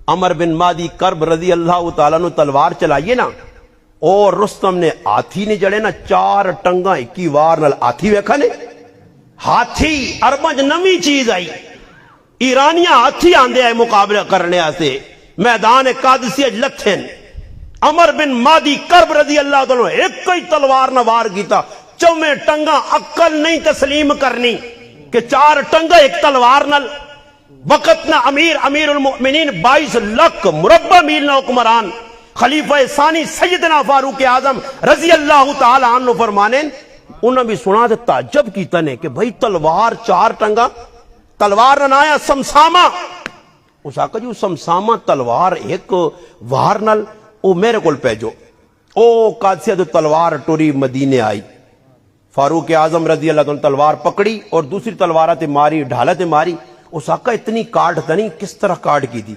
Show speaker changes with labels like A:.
A: عمر بن مادی کرب رضی اللہ تعالیٰ نے تلوار چلائیے نا، اور رستم نے ہاتھی نے جڑے نا 4 ٹنگا 21 وار نال ہاتھی ویکھا نے، ہاتھی اربج نوی چیز آئی، ایرانیاں ہاتھی آندے آئے مقابلہ کرنے آتے، میدان قادسیہ لتھن، عمر بن مادی کرب رضی اللہ تعالیٰ ایک کوئی تلوار نہ وار کیتا، 4 ٹنگا عقل نہیں تسلیم کرنی کہ 4 ٹنگا ایک تلوار نال، وقت نہ امیر المؤمنین 22 لاکھ مربع میل نہ حکمران خلیفہ ثانی سیدنا فاروق اعظم رضی اللہ تعالی عنہ فرمانے، انہوں بھی سنا تو تعجب کیتا نے کہ بھئی تلوار 4 ٹنگا، تلوار نہ آیا سمسامہ، اس آقا جی سمسامہ تلوار ایک وار نل او میرے کول پیجو، او قادسیہ تو تلوار ٹوری مدینے آئی، فاروق اعظم رضی اللہ عنہ تلوار پکڑی اور دوسری تلوارہ تے ماری، ڈھالہ تے ماری، اس آقا اتنی کاٹ تنی کس طرح کاٹ کی تھی،